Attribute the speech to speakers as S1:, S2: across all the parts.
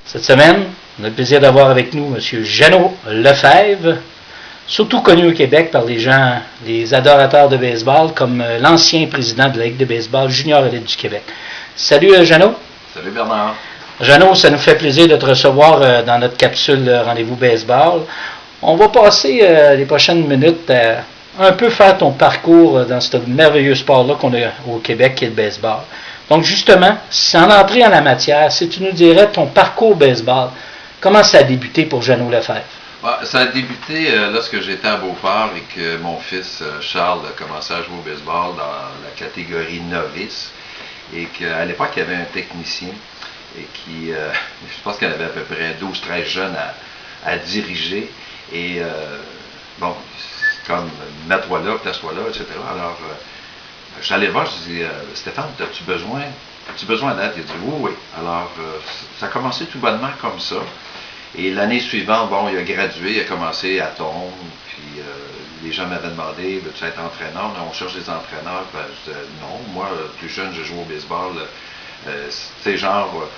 S1: Cette semaine, on a le plaisir d'avoir avec nous M. Jeannot Lefebvre, surtout connu au Québec par les gens, les adorateurs de baseball, comme l'ancien président de la Ligue de baseball junior élite du Québec. Salut Jeannot.
S2: Salut Bernard.
S1: Jeannot, ça nous fait plaisir de te recevoir dans notre capsule Rendez-vous baseball. On va passer les prochaines minutes à un peu faire ton parcours dans ce merveilleux sport-là qu'on a au Québec, qui est le baseball. Donc justement, sans entrer en la matière, si tu nous dirais ton parcours baseball, comment ça a débuté pour Jeannot Lefebvre?
S2: Ça a débuté lorsque j'étais à Beauport et que mon fils Charles a commencé à jouer au baseball dans la catégorie novice et qu'à l'époque, il y avait un technicien et qui, je pense qu'il avait à peu près 12-13 jeunes à diriger et bon, comme mets-toi là, place-toi là, etc. Alors, je suis allé le voir, je dis Stéphane, as-tu besoin d'aide? Il a dit oui. Alors, ça a commencé tout bonnement comme ça. Et l'année suivante, bon, il a gradué, il a commencé à tomber, puis les gens m'avaient demandé, veux-tu être entraîneur? On cherche des entraîneurs. Ben, je disais non, moi, plus jeune, je joue au baseball. C'est genre,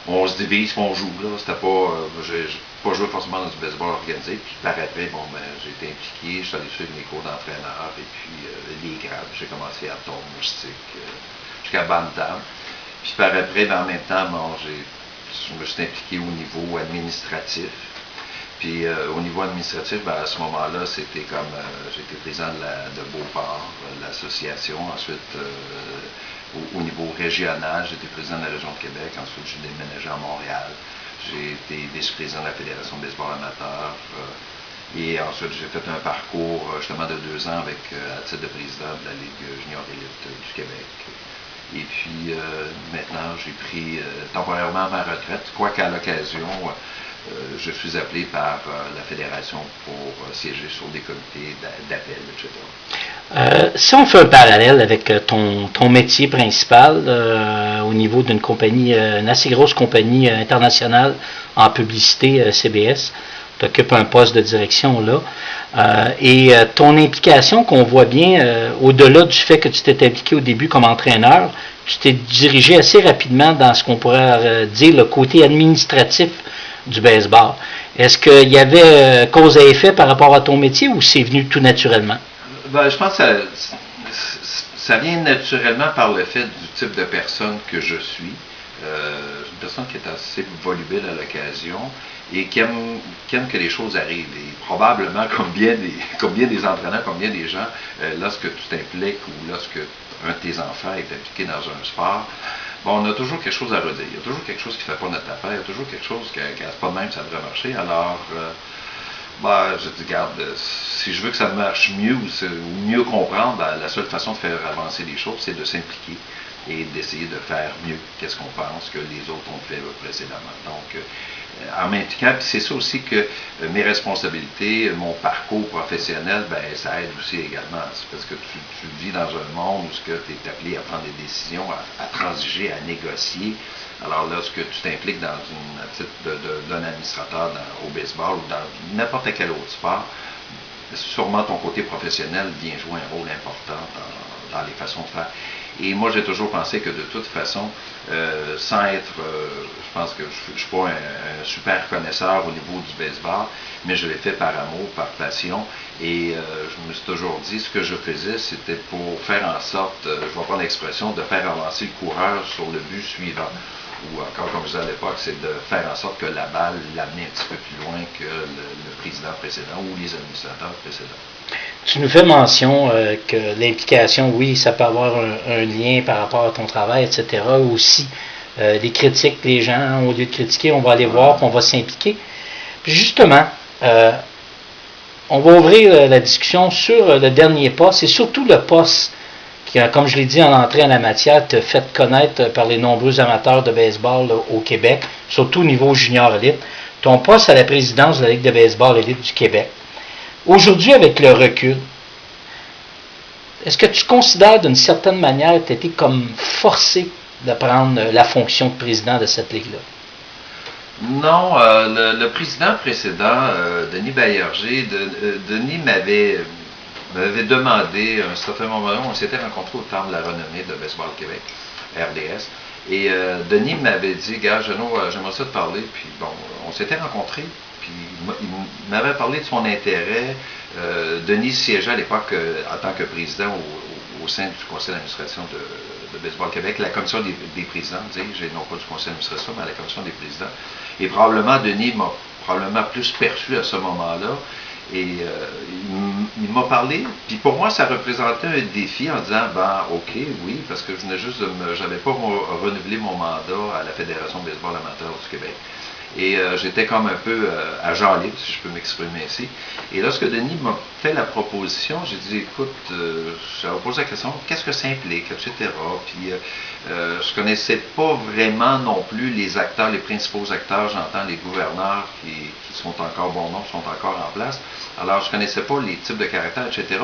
S2: on se divise, on joue. Là. C'était pas, j'ai pas joué forcément dans du baseball organisé. Puis par après, bon, ben, j'ai été impliqué, je suis allé suivre mes cours d'entraîneur, et puis les grades, j'ai commencé à tomber, moustique, jusqu'à Bantam. Puis par après, ben, en même temps, bon, je me suis impliqué au niveau administratif. Puis au niveau administratif, ben, à ce moment-là, c'était comme j'étais président de Beauport, l'association. Ensuite, au niveau régional, j'étais président de la région de Québec. Ensuite, j'ai déménagé à Montréal. J'ai été vice-président de la Fédération de baseball amateur. Et ensuite, j'ai fait un parcours justement de 2 ans avec, à titre de président de la Ligue junior élite du Québec. Et puis maintenant, j'ai pris temporairement ma retraite, quoiqu'à l'occasion, je suis appelé par la Fédération pour siéger sur des comités d'appel, etc.
S1: Si on fait un parallèle avec ton métier principal au niveau d'une compagnie, une assez grosse compagnie internationale en publicité, CBS, tu occupes un poste de direction là, et ton implication qu'on voit bien, au-delà du fait que tu t'es impliqué au début comme entraîneur, tu t'es dirigé assez rapidement dans ce qu'on pourrait dire le côté administratif du baseball. Est-ce qu'il y avait cause à effet par rapport à ton métier ou c'est venu tout naturellement?
S2: Ben, je pense que ça vient naturellement par le fait du type de personne que je suis. Une personne qui est assez volubile à l'occasion et qui aime que les choses arrivent. Et probablement, comme bien des entraîneurs, comme bien des gens, lorsque tu t'impliques ou lorsque un de tes enfants est impliqué dans un sport, bon, on a toujours quelque chose à redire. Il y a toujours quelque chose qui ne fait pas notre affaire. Il y a toujours quelque chose qui n'est pas de même, ça devrait marcher. Alors, je dis, regarde, si je veux que ça marche mieux ou mieux comprendre, ben, la seule façon de faire avancer les choses, c'est de s'impliquer et d'essayer de faire mieux qu'est-ce qu'on pense que les autres ont fait précédemment. Donc, en m'impliquant, puis c'est ça aussi que mes responsabilités, mon parcours professionnel, ben, ça aide aussi également. C'est parce que tu vis dans un monde où tu es appelé à prendre des décisions, à transiger, à négocier. Alors lorsque tu t'impliques dans à titre d'un administrateur au baseball ou dans n'importe quel autre sport, sûrement ton côté professionnel vient jouer un rôle important dans les façons de faire. Et moi, j'ai toujours pensé que de toute façon, sans être, je pense que je ne suis pas un super connaisseur au niveau du baseball, mais je l'ai fait par amour, par passion. Et je me suis toujours dit, ce que je faisais, c'était pour faire en sorte, je vais prendre l'expression, de faire avancer le coureur sur le but suivant. Ou encore, comme je disais à l'époque, c'est de faire en sorte que la balle l'amène un petit peu plus loin que le président précédent ou les administrateurs précédents.
S1: Tu nous fais mention que l'implication, oui, ça peut avoir un lien par rapport à ton travail, etc. Aussi, des critiques, les gens, au lieu de critiquer, on va aller voir, on va s'impliquer. Puis justement, on va ouvrir la discussion sur le dernier poste, et surtout le poste qui, comme je l'ai dit en entrée en la matière, te fait connaître par les nombreux amateurs de baseball au Québec, surtout au niveau junior élite. Ton poste à la présidence de la Ligue de baseball élite du Québec. Aujourd'hui, avec le recul, est-ce que tu considères d'une certaine manière que tu as été comme forcé de prendre la fonction de président de cette ligue-là?
S2: Non, le président précédent, Denis Baillarger, Denis m'avait demandé, à un certain moment, on s'était rencontrés au Temple de la renommée de Baseball Québec, RDS, Et Denis m'avait dit, gars, Jeannot, j'aimerais ça te parler. Puis bon, on s'était rencontrés. Puis il m'avait parlé de son intérêt. Denis siégeait à l'époque en tant que président au sein du conseil d'administration de Baseball Québec, la commission des présidents, dis-je, non pas du conseil d'administration, mais la commission des présidents. Et probablement, Denis m'a probablement plus perçu à ce moment-là. Et il m'a parlé, puis pour moi, ça représentait un défi en disant, ben, OK, oui, parce que je venais juste j'avais pas renouvelé mon mandat à la Fédération de baseball amateur du Québec. Et j'étais comme un peu à genre libre, si je peux m'exprimer ainsi. Et lorsque Denis m'a fait la proposition, j'ai dit, écoute, j'avais posé la question, qu'est-ce que ça implique, etc. Puis je connaissais pas vraiment non plus les acteurs, les principaux acteurs, j'entends les gouverneurs qui sont encore bon nombre, sont encore en place. Alors, je connaissais pas les types de caractères, etc.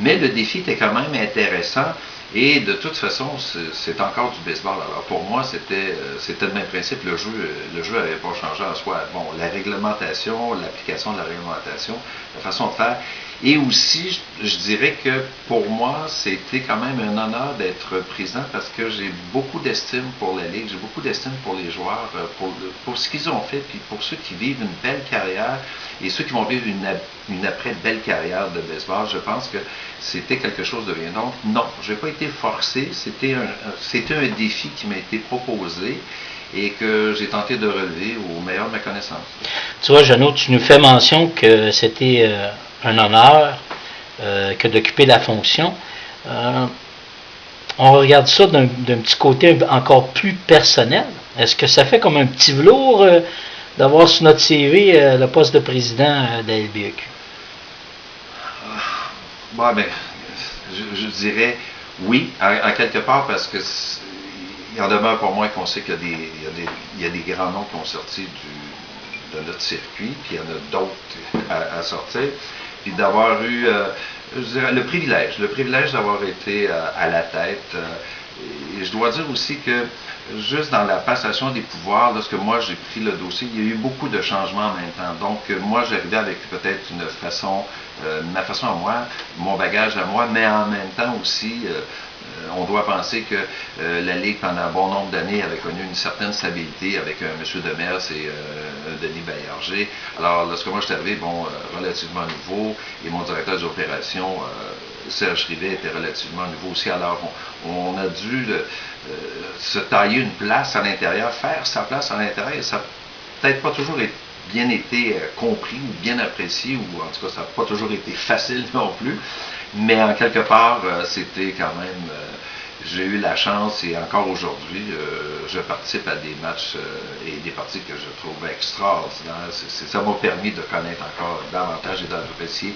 S2: Mais le défi était quand même intéressant. Et de toute façon, c'est encore du baseball. Alors pour moi, c'était le même principe. Le jeu n'avait pas changé en soi. Bon, la réglementation, l'application de la réglementation, la façon de faire. Et aussi, je dirais que pour moi, c'était quand même un honneur d'être président parce que j'ai beaucoup d'estime pour la Ligue, j'ai beaucoup d'estime pour les joueurs, pour ce qu'ils ont fait, puis pour ceux qui vivent une belle carrière et ceux qui vont vivre une après belle carrière de baseball. Je pense que c'était quelque chose de bien. Donc, non, je n'ai pas été forcé, c'était un défi qui m'a été proposé et que j'ai tenté de relever au meilleur de ma connaissance.
S1: Tu vois, Jeannot, tu nous fais mention que c'était un honneur que d'occuper la fonction. On regarde ça d'un petit côté encore plus personnel. Est-ce que ça fait comme un petit velours d'avoir sur notre CV le poste de président de la LBEQ?
S2: Bon, ben, je dirais oui, à quelque part, parce que il en demeure pour moi qu'on sait qu'il y a des grands noms qui ont sorti de notre circuit, puis il y en a d'autres à sortir, puis d'avoir eu, je dirais, le privilège d'avoir été à la tête. Et je dois dire aussi que juste dans la passation des pouvoirs, lorsque moi j'ai pris le dossier, il y a eu beaucoup de changements en même temps. Donc moi j'arrivais avec peut-être une façon, ma façon à moi, mon bagage à moi, mais en même temps aussi, on doit penser que la Ligue, pendant un bon nombre d'années, avait connu une certaine stabilité avec M. Demers et Denis Baillarger. Alors, lorsque moi je suis arrivé, bon, relativement nouveau, et mon directeur des opérations, Serge Rivet, était relativement nouveau aussi. Alors, on a dû se tailler une place à l'intérieur, faire sa place à l'intérieur, et ça n'a peut-être pas toujours bien été compris ou bien apprécié, ou en tout cas, ça n'a pas toujours été facile non plus. Mais en quelque part, c'était quand même, j'ai eu la chance, et encore aujourd'hui, je participe à des matchs et des parties que je trouve extraordinaires. Ça m'a permis de connaître encore davantage et d'apprécier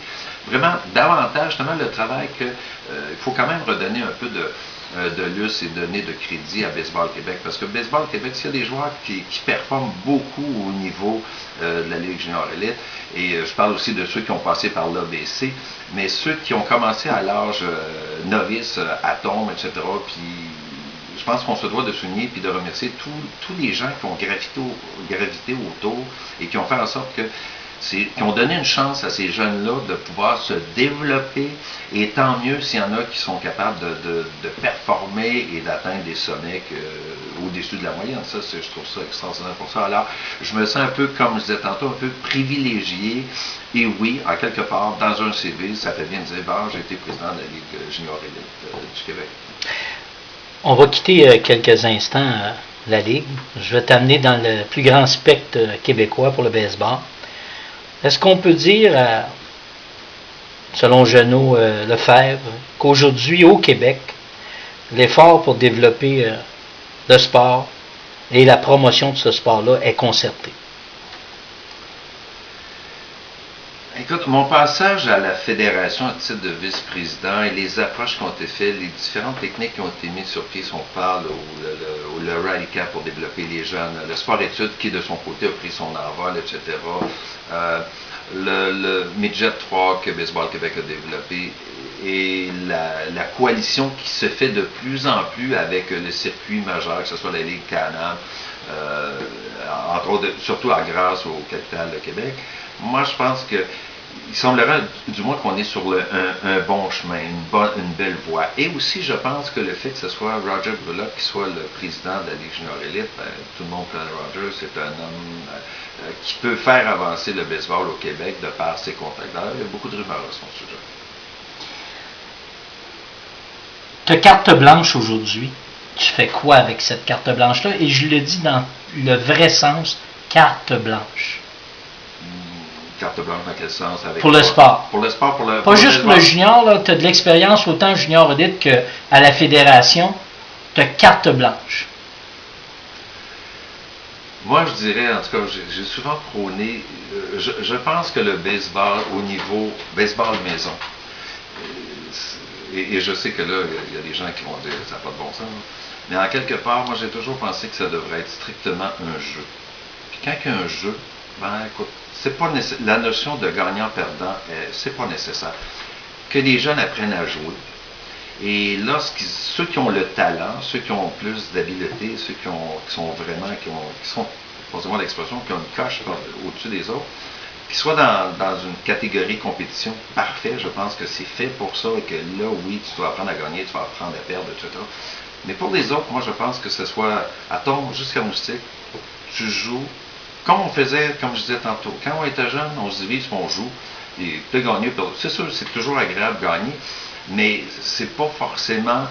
S2: vraiment davantage justement le travail que il faut quand même redonner un peu de lustre et donner de crédit à Baseball Québec, parce que Baseball Québec, s'il y a des joueurs qui performent beaucoup au niveau de la Ligue junior élite, et je parle aussi de ceux qui ont passé par l'ABC, mais ceux qui ont commencé à l'âge novice, atome, etc., puis je pense qu'on se doit de souligner puis de remercier tous les gens qui ont gravité autour et qui ont fait en sorte que qui ont donné une chance à ces jeunes-là de pouvoir se développer, et tant mieux s'il y en a qui sont capables de performer et d'atteindre des sommets au-dessus de la moyenne. Ça, je trouve ça extraordinaire pour ça. Alors, je me sens un peu, comme je disais tantôt, un peu privilégié, et oui, en quelque part, dans un CV, ça fait bien de dire, bah, j'ai été président de la Ligue junior élite du Québec.
S1: On va quitter quelques instants la Ligue. Je vais t'amener dans le plus grand spectre québécois pour le baseball. Est-ce qu'on peut dire, selon Jeannot Lefebvre, qu'aujourd'hui, au Québec, l'effort pour développer le sport et la promotion de ce sport-là est concerté?
S2: Écoute, mon passage à la fédération à titre de vice-président et les approches qui ont été faites, les différentes techniques qui ont été mises sur pied, si on parle le Rally Camp pour développer les jeunes, le sport-études qui de son côté a pris son envol, etc., le Midget 3 que Baseball Québec a développé, et la coalition qui se fait de plus en plus avec le circuit majeur, que ce soit la Ligue Can-Am, entre autres, surtout grâce au capital de Québec. Moi, je pense que il semblerait du moins qu'on est sur un bon chemin, une belle voie. Et aussi, je pense que le fait que ce soit Roger Brulotte qui soit le président de la Ligue junior élite, tout le monde connaît Roger, c'est un homme qui peut faire avancer le baseball au Québec de par ses contacts. D'ailleurs, il y a beaucoup de rumeurs à son sujet.
S1: Tu as carte blanche aujourd'hui. Tu fais quoi avec cette carte blanche-là? Et je le dis dans le vrai sens, carte blanche.
S2: Carte blanche dans quel sens? Avec
S1: pour le sport.
S2: Pour le sport,
S1: Pas juste pour le junior, tu as de l'expérience autant junior élite qu'à la fédération. Tu as carte blanche.
S2: Moi, je dirais, en tout cas, j'ai souvent prôné, je pense que le baseball au niveau baseball maison, et je sais que là, il y a des gens qui vont dire ça n'a pas de bon sens, mais en quelque part, moi, j'ai toujours pensé que ça devrait être strictement un jeu. Puis quand il y a un jeu, ben écoute, c'est pas la notion de gagnant-perdant, c'est pas nécessaire. Que les jeunes apprennent à jouer. Et ceux qui ont le talent, ceux qui ont plus d'habileté, ceux qui sont vraiment, qui sont, posez-moi l'expression, qui ont une coche au-dessus des autres, qui soient dans une catégorie compétition parfait, je pense que c'est fait pour ça et que là, oui, tu dois apprendre à gagner, tu vas apprendre à perdre, etc. Mais pour les autres, moi, je pense que ce soit à tombe jusqu'à moustique, tu joues. Comme on faisait, comme je disais tantôt, quand on était jeune, on se divise, on joue, et peut gagner, c'est sûr, c'est toujours agréable de gagner, mais c'est pas forcément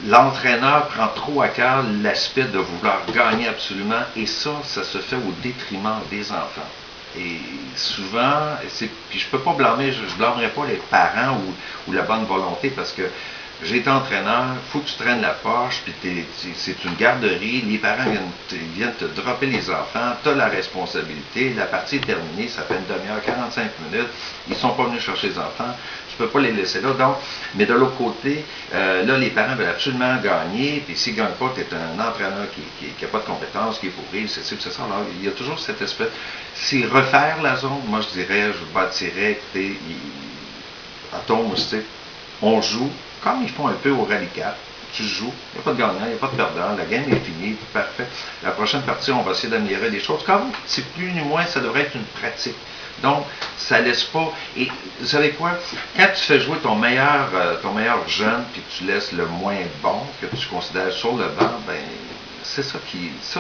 S2: l'entraîneur prend trop à cœur l'aspect de vouloir gagner absolument, et ça se fait au détriment des enfants. Et souvent, puis je peux pas blâmer, je blâmerai pas les parents ou la bonne volonté, parce que j'ai été entraîneur, il faut que tu traînes la poche, puis c'est une garderie, les parents viennent te dropper les enfants, tu as la responsabilité, la partie est terminée, ça fait une demi-heure, 45 minutes, ils sont pas venus chercher les enfants, tu peux pas les laisser là. Donc, mais de l'autre côté, là, les parents veulent absolument gagner, puis s'ils ne gagnent pas, tu es un entraîneur qui n'a pas de compétences, qui est pourri, c'est ça. Alors, il y a toujours cette espèce. C'est refaire la zone, moi je dirais, je bâtirais, écoutez, à ton moustique, on joue, comme ils font un peu au Rallye 4, tu joues, il n'y a pas de gagnant, il n'y a pas de perdant, la game est finie, parfait. La prochaine partie, on va essayer d'améliorer des choses. Comme c'est plus ni moins, ça devrait être une pratique. Donc, ça laisse pas. Et vous savez quoi? Quand tu fais jouer ton meilleur jeune, puis tu laisses le moins bon que tu considères sur le banc, ben c'est ça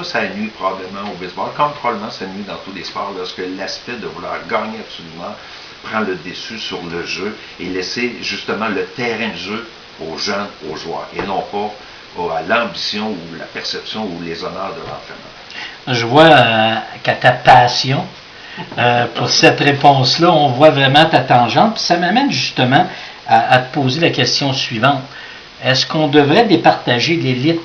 S2: ça nuit probablement au baseball, comme probablement ça nuit dans tous les sports, lorsque l'aspect de vouloir gagner absolument prend le dessus sur le jeu et laisser justement le terrain de jeu aux jeunes, aux joueurs, et non pas à l'ambition ou la perception ou les honneurs de l'entraîneur.
S1: Je vois qu'à ta passion pour cette réponse-là, on voit vraiment ta tangente, puis ça m'amène justement à te poser la question suivante. Est-ce qu'on devrait départager l'élite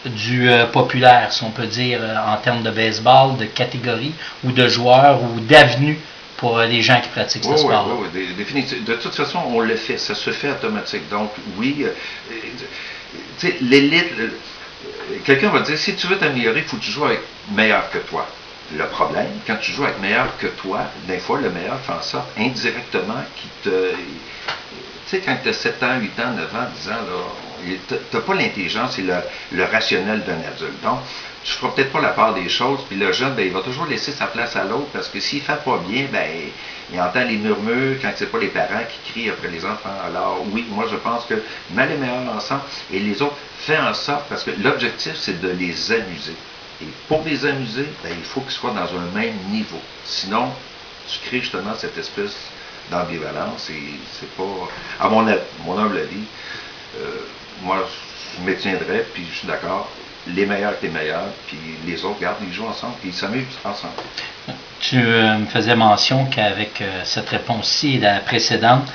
S1: du populaire, si on peut dire, en termes de baseball, de catégorie, ou de joueurs, ou d'avenue pour les gens qui pratiquent ce sport-là?
S2: Oui, définitivement. De toute façon, on le fait, ça se fait automatique. Donc, oui, tu sais, l'élite, quelqu'un va dire, si tu veux t'améliorer, il faut que tu joues avec meilleur que toi. Le problème, quand tu joues avec meilleur que toi, des fois, le meilleur fait en sorte, indirectement, qu'il te... Tu sais, quand tu as 7 ans, 8 ans, 9 ans, 10 ans, là, tu n'as pas l'intelligence et le rationnel d'un adulte. Donc, tu ne feras peut-être pas la part des choses, puis le jeune, ben, il va toujours laisser sa place à l'autre, parce que s'il ne fait pas bien, ben, il entend les murmures quand ce n'est pas les parents qui crient après les enfants. Alors, oui, moi, je pense que mal et meilleur ensemble, et les autres, fais en sorte, parce que l'objectif, c'est de les amuser. Et pour les amuser, ben, il faut qu'ils soient dans un même niveau. Sinon, tu crées justement cette espèce d'ambivalence et c'est pas, à mon humble avis, moi, je me tiendrais, puis je suis d'accord, les meilleurs avec les meilleurs, puis les autres, regarde, ils jouent ensemble, puis ils s'amusent ensemble.
S1: Tu me faisais mention qu'avec cette réponse-ci et la précédente,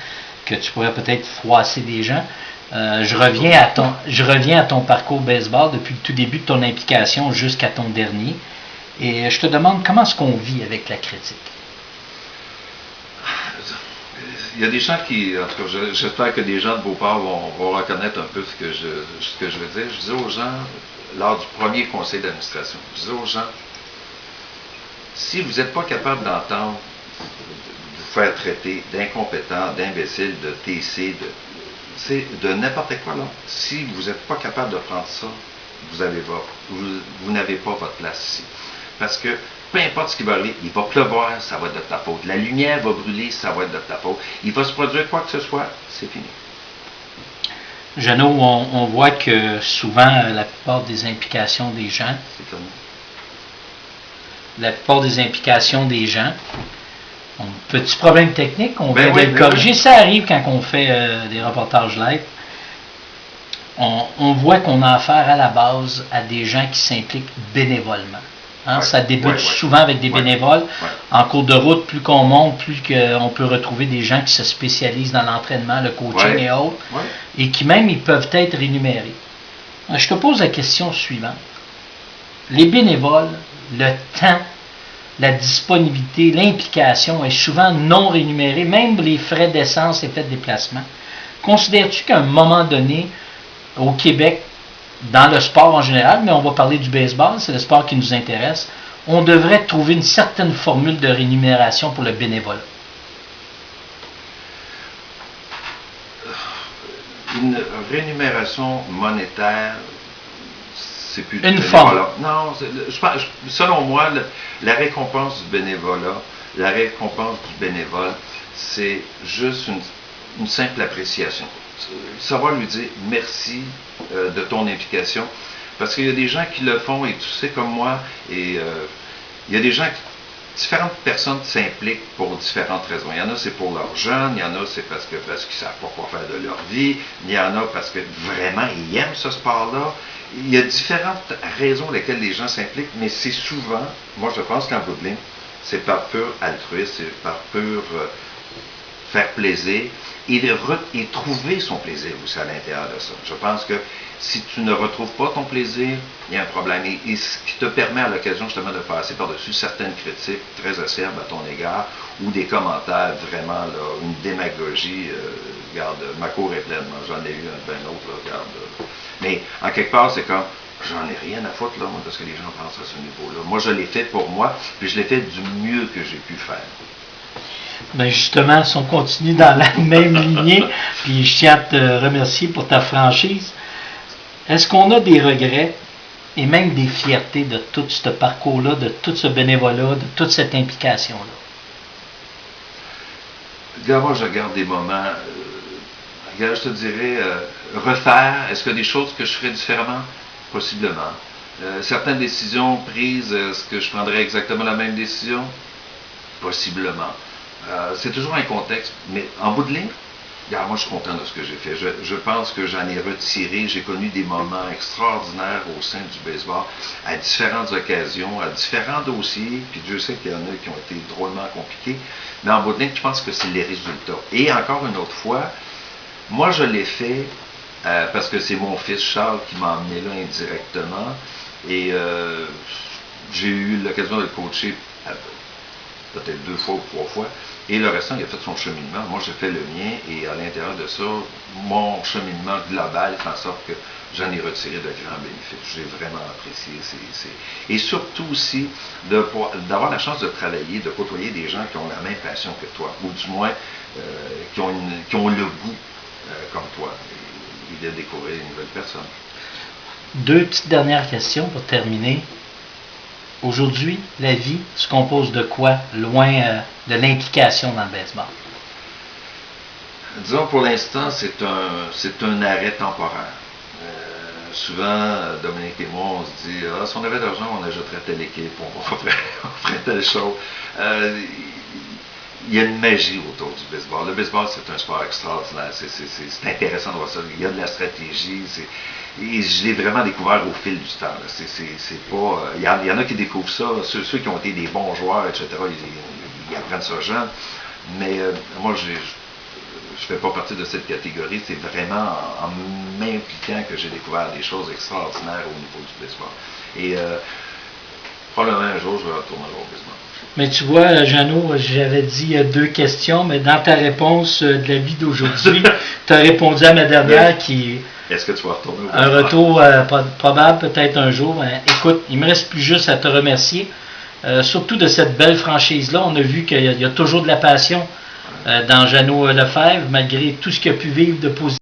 S1: que tu pourrais peut-être froisser des gens. Je reviens à ton parcours baseball depuis le tout début de ton implication jusqu'à ton dernier. Et je te demande comment est-ce qu'on vit avec la critique?
S2: Il y a des gens qui, en tout cas, j'espère que des gens de Beauport vont reconnaître un peu ce que je veux dire. Je disais aux gens, lors du premier conseil d'administration, je disais aux gens, si vous n'êtes pas capable d'entendre, de vous faire traiter d'incompétent, d'imbécile, de TC, de n'importe quoi, là. Si vous n'êtes pas capable de prendre ça, vous n'avez pas votre place ici. Parce que peu importe ce qui va arriver, il va pleuvoir, ça va être de ta faute. La lumière va brûler, ça va être de ta faute. Il va se produire quoi que ce soit, c'est fini.
S1: Jeannot, on voit que souvent, la plupart des implications des gens, petit problème technique, on vient de le corriger. Ça arrive quand on fait des reportages live. On voit qu'on a affaire à la base à des gens qui s'impliquent bénévolement. Ça débute souvent avec des bénévoles. En cours de route, plus qu'on monte, plus qu'on peut retrouver des gens qui se spécialisent dans l'entraînement, le coaching et autres, et qui même ils peuvent être rémunérés. Je te pose la question suivante. Les bénévoles, le temps, la disponibilité, l'implication est souvent non rémunérée, même les frais d'essence et frais de déplacement. Considères-tu qu'à un moment donné, au Québec, dans le sport en général, mais on va parler du baseball, c'est le sport qui nous intéresse, on devrait trouver une certaine formule de rémunération pour le bénévolat?
S2: Une rémunération monétaire, c'est plus du
S1: bénévolat.
S2: Forme. Non, selon moi, la récompense du bénévolat, la récompense du bénévole, c'est juste une simple appréciation. Savoir lui dire merci de ton implication, parce qu'il y a des gens qui le font, et tu sais comme moi, et il y a des gens différentes personnes s'impliquent pour différentes raisons. Il y en a c'est pour leurs jeunes, il y en a c'est parce qu'ils ne savent pas quoi faire de leur vie, il y en a parce que vraiment ils aiment ce sport-là. Il y a différentes raisons lesquelles les gens s'impliquent, mais c'est souvent, moi je pense qu'en bout de ligne, c'est par pur altruisme, c'est par pur faire plaisir et trouver son plaisir aussi à l'intérieur de ça. Je pense que si tu ne retrouves pas ton plaisir, il y a un problème. Et ce qui te permet à l'occasion justement de passer par-dessus certaines critiques très acerbes à ton égard ou des commentaires vraiment, là, une démagogie, regarde, ma cour est pleine, j'en ai eu un ben autre, là, regarde. Mais en quelque part, c'est comme, j'en ai rien à foutre là, moi, parce que les gens pensent à ce niveau-là. Moi, je l'ai fait pour moi, puis je l'ai fait du mieux que j'ai pu faire.
S1: Ben justement, si on continue dans la même lignée, puis je tiens à te remercier pour ta franchise, est-ce qu'on a des regrets et même des fiertés de tout ce parcours-là, de tout ce bénévolat, de toute cette implication-là?
S2: Regarde, moi, je regarde des moments, regarde, je te dirais, refaire, est-ce qu'il y a des choses que je ferais différemment? Possiblement. Certaines décisions prises, est-ce que je prendrais exactement la même décision? Possiblement. C'est toujours un contexte, mais en bout de ligne, regarde, moi je suis content de ce que j'ai fait. Je pense que j'en ai retiré, j'ai connu des moments extraordinaires au sein du baseball, à différentes occasions, à différents dossiers, puis Dieu sait qu'il y en a qui ont été drôlement compliqués, mais en bout de ligne, je pense que c'est les résultats. Et encore une autre fois, moi je l'ai fait parce que c'est mon fils Charles qui m'a emmené là indirectement, et j'ai eu l'occasion de le coacher peut-être 2 fois ou 3 fois, et le restant, il a fait son cheminement. Moi, j'ai fait le mien, et à l'intérieur de ça, mon cheminement global fait en sorte que j'en ai retiré de grands bénéfices. J'ai vraiment apprécié. Et surtout aussi, d'avoir la chance de travailler, de côtoyer des gens qui ont la même passion que toi, ou du moins, qui ont le goût comme toi, et de découvrir une nouvelle personne.
S1: 2 petites dernières questions pour terminer. Aujourd'hui, la vie se compose de quoi, loin de l'implication dans le baseball?
S2: Disons, pour l'instant, c'est un arrêt temporaire. Souvent, Dominique et moi, on se dit, si on avait de l'argent, on achèterait telle équipe, on ferait telle chose. Il y a une magie autour du baseball. Le baseball, c'est un sport extraordinaire. C'est intéressant de voir ça. Il y a de la stratégie. Et je l'ai vraiment découvert au fil du temps. C'est pas. Il y en a qui découvrent ça. Ceux qui ont été des bons joueurs, etc., ils apprennent ça jeune. Mais moi, je ne fais pas partie de cette catégorie. C'est vraiment en m'impliquant que j'ai découvert des choses extraordinaires au niveau du baseball. Et probablement un jour, je vais retourner au baseball.
S1: Mais tu vois, Jeannot, j'avais dit 2 questions, mais dans ta réponse de la vie d'aujourd'hui, tu as répondu à ma dernière qui...
S2: Est-ce que tu vas retourner au
S1: baseball? Un retour probable, peut-être un jour. Écoute, il me reste plus juste à te remercier, surtout de cette belle franchise-là. On a vu qu'il y a toujours de la passion dans Jeannot Lefebvre, malgré tout ce qu'il a pu vivre de positif.